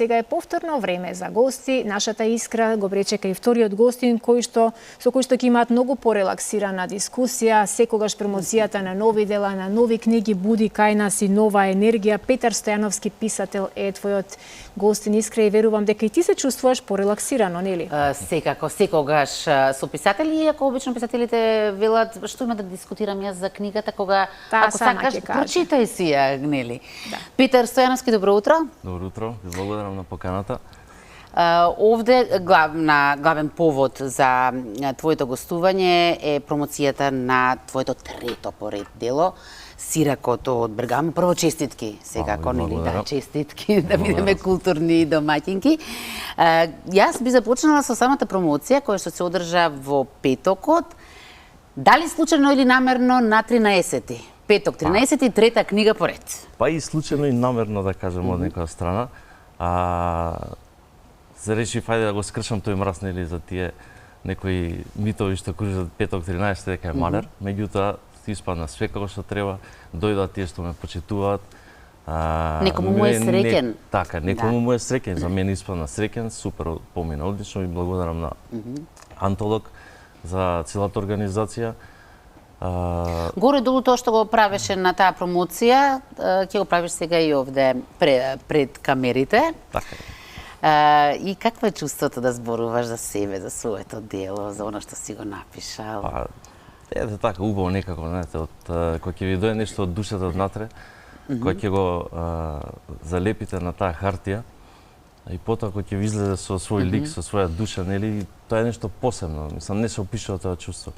Сега е повторно време за гости. Нашата Искра го пречека и вториот гостин со кој што ќе имаат многу порелаксирана дискусија. Секогаш промоцијата на нови дела, на нови книги буди кај нас и нова енергија. Петар Стојановски, писател, е твојот гостин. Искра, и верувам дека и ти се чувствуваш порелаксирано, нели? Секако, секогаш со писатели, иако обично писателите велат што има да дискутирам јас за книгата, кога ако сакаш прочитај си ја, нели? Да. Петар Стојановски, добро утро. Добро утро, ви благодарам на поканата. Овде главен повод за твоето гостување е промоцијата на твоето трето поред дело, Сиракото од Бергамо. Прво честитки, секако, нели? Да, честитки, да бидеме културни домаќинки. Јас би започнала со самата промоција која што се одржа во петокот. Дали случајно или намерно на 13-ти? Петок, 13-ти, трета книга поред. Па и случајно и намерно, да кажем, од некоја страна. Се решив, ајде да го скршам тој мраз, нели, за тие некои митови што кружат петок 13 дека е малер, меѓутоа испадна све како што треба, дојдоа тие што ме почитуваат. Некому му е среќен. Така, некому му е среќен, за мене испадна среќен, супер помина одлично и благодарам на Антолог за целата организација. Горе долу тоа што го правеше на таа промоција, ќе го правиш сега и овде пред камерите. Така е. И какво е чувството да зборуваш за себе, за своето дело, за оно што си го напишал? Ете така, убаво некако, знаете, кога ќе ви дојде нешто од душата однатре, кога ќе го залепите на таа хартија, и потоа кога ќе ви излезе со свој лик, со своја душа, нели, тоа е нешто посебно. Мислам, не се опишува тоа чувство,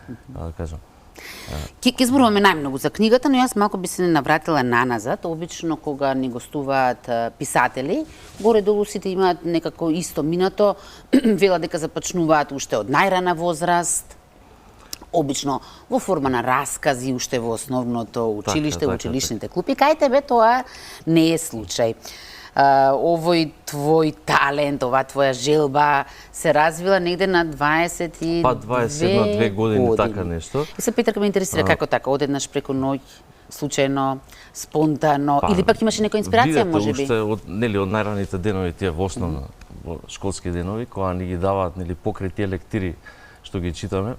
да кажам. Ке зборуваме најмногу за книгата, но јас малку би се навратила наназад. Обично кога ни гостуваат писатели, горе-долу сите имаат некако исто минато, велат дека започнуваат уште од најрана возраст, обично во форма на раскази уште во основното училиште, во училишните клупи. Кај тебе тоа не е случај. Овој твој талент, оваа твоја желба се развила негде на 22 Па 21-2 години, така нешто. И се Петар, ме интересира како така, одеднаш преку ноќ, случајно, спонтано, или пак имаше некоја инспирација, можеби? Уште од најраните денови, тие во основна, во школски денови, кога ни ги даваат, нели, покрај тие лектири што ги читаме,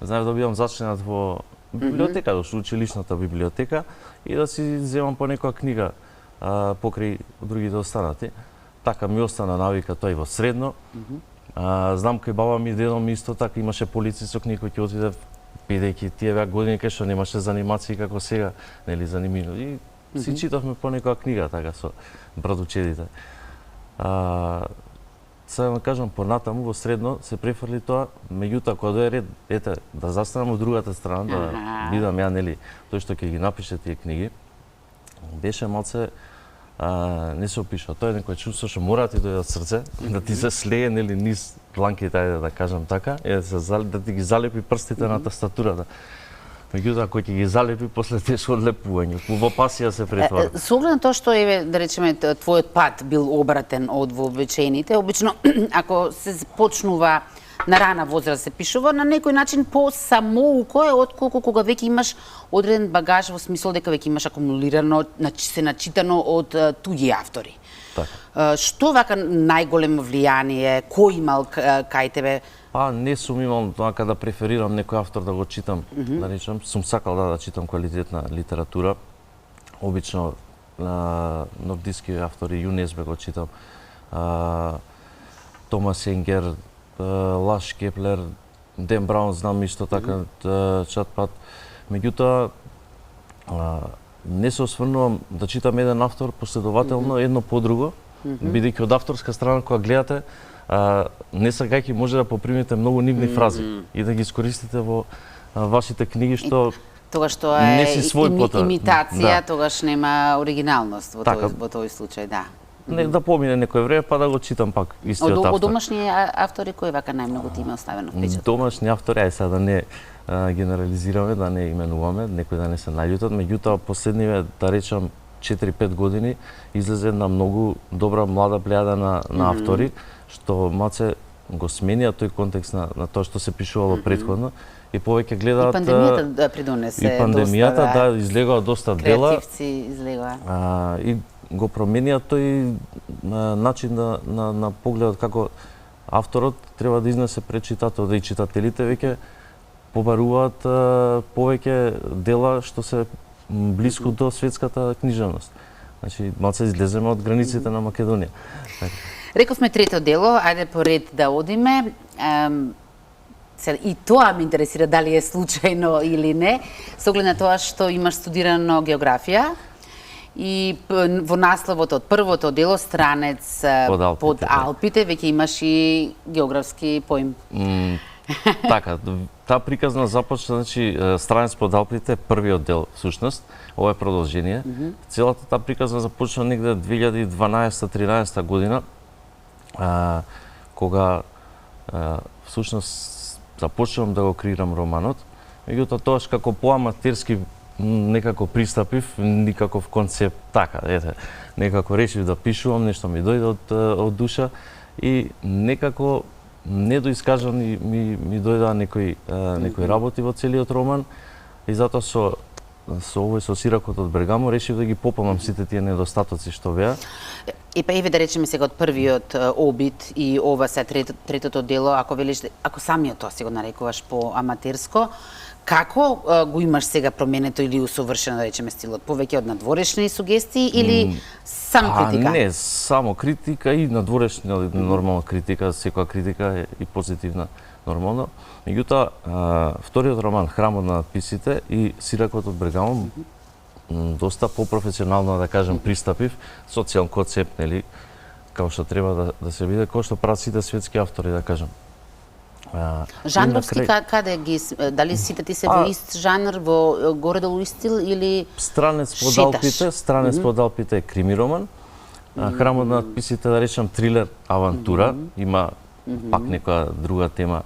знаев да бидам зачленат во библиотека, во училишната библиотека, и да си земам по некоја книга покрај другите останати. Така ми остана навика тоа и во средно. Знам кај баба ми и дедо ми исто така имаше полици со книги кој ќе отиде, бидејќи тие беа години кај што немаше занимации како сега, нели, занимино. И си читавме по некоја книга така со братучедите. Сега да кажам, понатаму во средно се префрли тоа, меѓутоа кога дојде ред, ете, да застанам од другата страна, да бидам ја, нели, тој што ќе ги напише тие книги, беше малце не се опишува. Тоа е некој чувство што мора да ти дојде од срце, да ти се слее, нели, низ дланките, ајде да кажам така, да ти ги залепи прстите на тастатурата. Меѓутоа, кој ќе ги залепи, после тешко одлепување, во пасија се претвора. Со оглед на тоа што е, да речеме, твојот пат бил обратен од вообичаените, обично, ако се почнува на рана возраст се пишува, на некој начин по-самоуко е отколку кога веќе имаш одреден багаж, во смисол дека веќе имаш акумулирано, се начитано од туѓи автори. Така. Што вака најголемо влијание, кој имал кај тебе? Не сум имал така да преферирам некој автор да го читам, да речем, сум сакал да читам квалитетна литература. Обично нордиски автори, ЮНЕСБ го читам, Томас Енгер, Лаш Кеплер, Ден Браун знам исто така, чатпат. Меѓутоа, не се осврнувам да читам еден автор последователно, едно по друго, бидејќи од авторска страна кога гледате, не сакајќи може да попримите многу нивни фрази и да ги искористите во вашите книги што тогаш тоа е имитација, да. тогаш нема оригиналност во тој случај, да. Да помине некој време па да го читам пак истиот автор. Од домашни автори кој вака најмногу ти има оставено впечаток? Домашни автори, ај сега да не генерализираме, да не именуваме, некои да не се наљутат, меѓутоа последниве, да речам, 4-5 години излезе една многу добра млада плејада на автори, што малце го сменија тој контекст на тоа што се пишувало претходно и повеќе гледаат... И пандемијата придонесе доста, да, излегоа доста дела. Креативци излегоа. И го променија тој начин на погледот како авторот треба да изнесе пред читателот, да и читателите веќе побаруваат повеќе дела што се блиску до светската книжевност. Значи, малце излеземе од границите на Македонија. Рековме трето дело, ајде по ред да одиме. И тоа ме интересира дали е случајно или не, со оглед на тоа што имаш студирано географија и во насловот од првото дело странец под Алпите веќе имаш и географски поим. Така, таа приказна започна, значи, странец под Алпите е првиот дел, всушност, ова е продолжение. Целата таа приказна започна негде 2012-13 година, кога всушност започнувам да го креирам романот. Меѓутоа, тоаш како поаматерски некако пристапив, никаков концепт, така, ете, некако решив да пишувам, нешто ми дојде од душа и некако недоискажан ми дојдоа некои работи во целиот роман и затоа со Сиракот од Бергамо решив да ги пополнам сите тие недостатоци што беа. Еве да речеме сега од првиот обид и ова се третото дело, ако велиш, ако самиот тоа си го нарекуваш по аматерско, како го имаш сега променето или усовршено, да речеме, стилот? Повеќе од надворешни сугестии или само критика? Не, само критика и надворешна, нормална критика, секоја критика е и позитивна, нормално. Меѓутоа, вториот роман, Храмот на надписите и Сиракот од Бергамо, доста по-професионално, да кажем, пристапив, со цел концепт, нели, како што треба да се биде, како што прават сите светски автори, да кажем. Жанровски, каде ги, дали сите ти се во ист жанр, во горе-долу ист стил или Странец под Алпите е крими роман. Храмот на надписите, да речем, трилер, авантура, има пак некоја друга тема.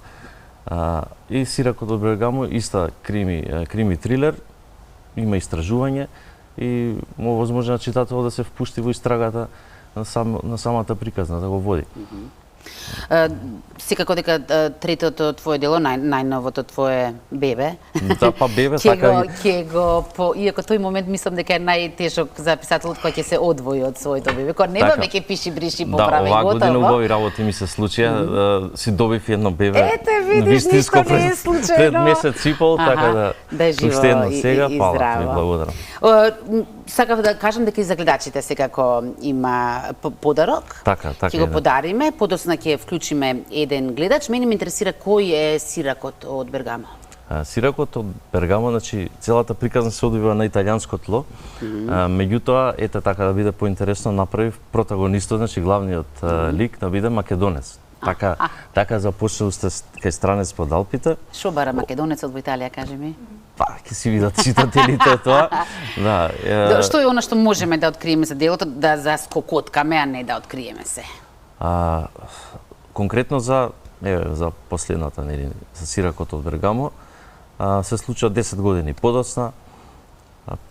И Сиракот од Бергамо, иста крими трилер, има истражување и му возможно читателот да се впушти во истрагата на самата приказна, да го води. Секако дека третото твое дело, најновото твое бебе. Да, па бебе, така и иако тој момент мислам дека е најтешок за писателот кој ќе се одвои од своето бебе, кој нема веќе пиши, бриши, поправи, готово. Да, оваа година убави работи ми се случија, си добив едно бебе. Ете, видиш, ништо не е случајно. Пред месец и пол, така да е живо и здраво. Ви благодарам. Сакав да кажам дека и за гледачите секако има подарок. Така. Ќе го подариме, подоцна ќе вклучиме еден гледач. Мене ме интересира кој е Сиракот од Бергамо. Сиракот од Бергамо, значи целата приказна се одвива на италијанско тло. Меѓутоа, ете така да биде поинтересно, направив протагонистот, значи главниот лик да биде македонец. Така започнал сте кај Странец под Алпите. Шо бара македонецот во Италија, кажи ми? Па, ќе си видат читателите тоа. Да. Што е она што можеме да откриеме за делото, да заскокоткаме, а не да откриеме се? Конкретно за последната, нели, за Сиракот од Бергамо, се случува 10 години подоцна.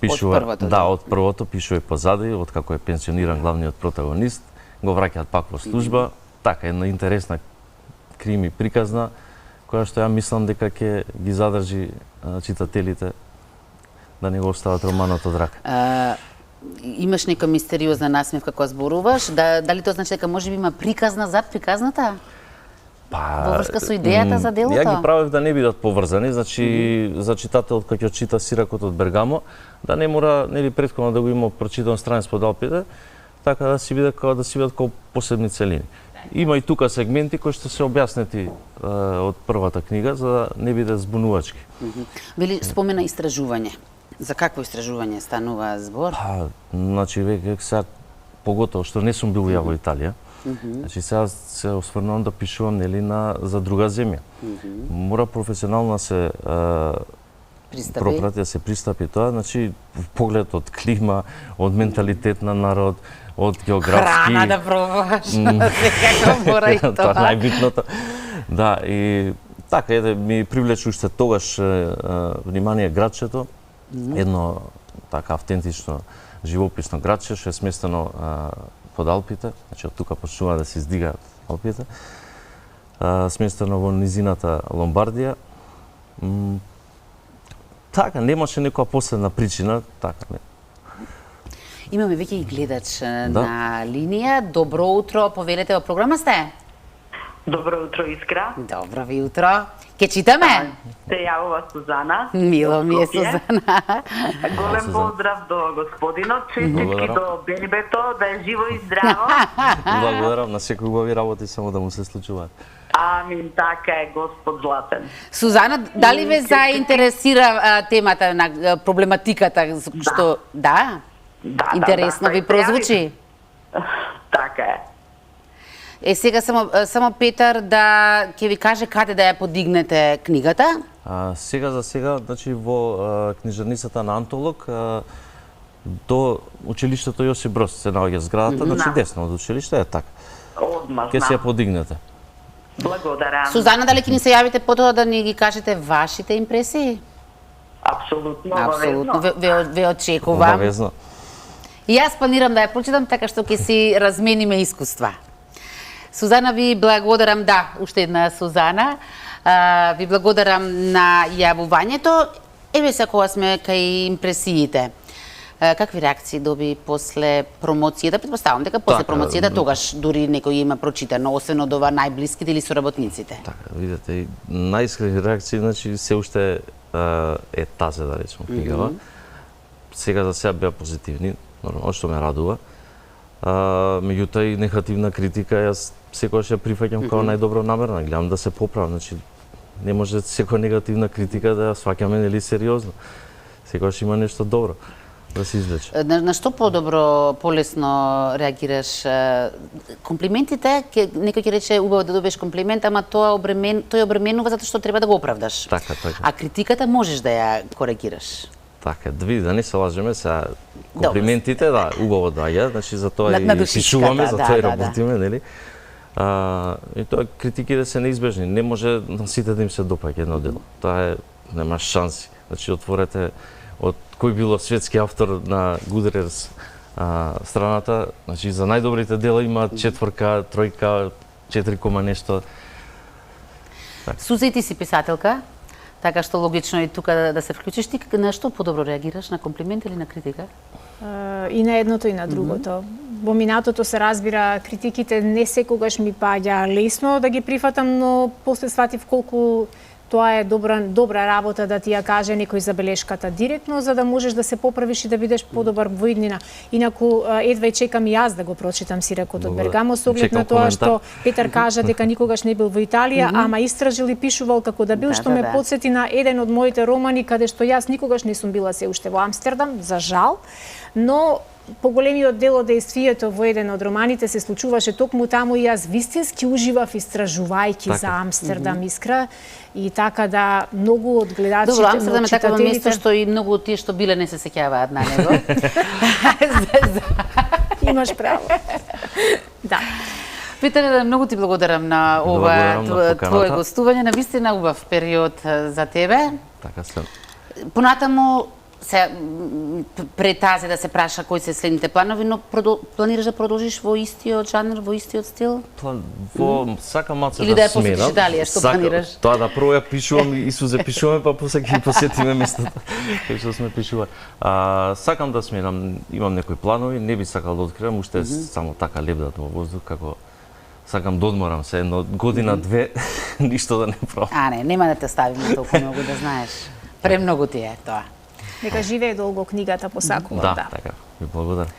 Пишува, од првото пишува и позади, од како е пенсиониран главниот протагонист, го враќаат пак во служба. Така, една интересна крими приказна, која што ја мислам дека ќе ги задржи читателите да не го остават романот од рака. Имаш нека мистериозна насмевка кога зборуваш, дали тоа значи дека можеби има приказна зад приказната? Во врска со идејата за делото? Ја ги правев да не бидат поврзани, значи за читателот кој ќе чита Сиракот од Бергамо, да не мора нели претходно да го има прочитан Странец под Алпите, така да си бидат како посебни целини. Има и тука сегменти кои што се објаснети од првата книга за да не биде збунувачки. Вели спомена истражување. За какво истражување станува збор? Значи веќе сега поготово што не сум бил ја во Италија. Значи сега се осврнувам да пишувам нели за друга земја. Мора професионално се пропрати, да се пристапи тоа, значи поглед од клима, од менталитет на народ, од географски... Храна да пробуваш, секако мора и тоа. Тоа најбитното. Да, и така, ми привлече уште тогаш внимание градчето, едно така автентично живописно градче, што е сместено под Алпите, значи од тука почнува да се издигаат Алпите, сместено во низината Ломбардија. Така, немаше некоја последна причина, така не. Имаме веќе и гледач на линија. Добро утро, повелете во програма сте? Добро утро, Искра. Добро ви утро. Ке читаме? Се јавува Сузана. Мило ми е, Сузана. Голем поздрав до господинот, честитки до бебето, да е живо и здраво. Благодарам на секој убави работи, само да му се случуваат. Амин, така е, Господ златен. Сузана, дали ве заинтересира темата на проблематиката што да? Интересно ви прозвучи? Така е. Сега само Петар да ќе ви каже каде да ја подигнете книгата. Сега за сега, значи во книжарницата на Антолог до училиштето Јосип Броз се наоѓа зградата, значи десно од училиште е така. Одма Ке се ја подигнете. Благодарам. Сузана, дали ќе ни се јавите потоа да ни ги кажете вашите импресии? Апсолутно, Апсолутно, обавезно. ве очекувам. Обавезно. И јас планирам да ја прочитам така што ќе си размениме искуства. Сузана, ви благодарам, да, уште една Сузана. Ви благодарам на јавувањето. Еве се кога сме кај импресиите. Какви реакции доби после промоцијата? Претпоставам дека после промоцијата тогаш дури некој има прочитано, освен од ова најблиските или соработниците. Така, видите, најискрени реакции, значи се уште е тазе, да речем, книгава. Сега за сега беа позитивни, нормално, што ме радува. Меѓутоа и негативна критика, јас секогаш ја прифаќам како најдобро намерна, гледам да се поправам, значи не може секоја негативна критика да ја сваќаме нели сериозно. Секогаш има нешто добро да се извлече. На што подобро, полесно реагираш? Комплиментите, некој ќе рече убаво да добиеш комплимент, ама тој обременува затоа што треба да го оправдаш. Така. А критиката можеш да ја коригираш. Така, да не се лажеме, сега комплиментите, да, убаво доаѓаат, значи за тоа и пишуваме, за тоа и работиме, нели? И тоа критиките се неизбежни, не може на сите да им се допаѓа едно дело. Тоа нема шанси. Значи отворете од кој било светски автор на Goodreads страната, значи за најдобрите дела има 4, 3, 4, нешто. Суза, и ти си писателка, така што логично и тука да се вклучиш. Ти на што подобро реагираш, на комплимент или на критика? И на едното и на другото. Во минатото се разбира, критиките не секогаш ми паѓа лесно да ги прифатам, но после сватив колку тоа е добра работа да ти ја каже некој забелешката директно, за да можеш да се поправиш и да бидеш подобар во иднина. Инаку, едва чекам и јас да го прочитам Сиракот од Бергамо, со оглед на тоа што Петар кажа дека никогаш не бил во Италија, ама истражил и пишувал како да бил, што ме потсети на еден од моите романи, каде што јас никогаш не сум била се уште во Амстердам, за жал, но поголемиот дел од дејствието во еден од романите се случуваше токму таму и јас вистински уживав истражувајќи за Амстердам, Искра, и така да многу од гледачите, добро, Амстердам е такво место што и многу од тие што биле не се сеќаваат на него. Имаш право. Да. Петар, многу ти благодарам на ова твое гостување, навистина убав период за тебе. Така се. Понатаму се пред тази да се праша кои се следните планови, но планираш да продолжиш во истиот жанр, во истиот стил? Сакам малце или да ја сменам. посветиш далje, што планираш? Тоа да прво ја пишувам и се запишуваме, па после ќе посетиме местото кај што сме пишували. Сакам да сменам, имам некои планови, не би сакал да откривам, уште само така лебдат во воздух, како сакам да одморам се едно година, две, ништо да не правам. Нема да те ставиме толку многу да знаеш. Премногу ти е тоа. Нека живее долго книгата, посакувам. Да, така. Ви благодарам.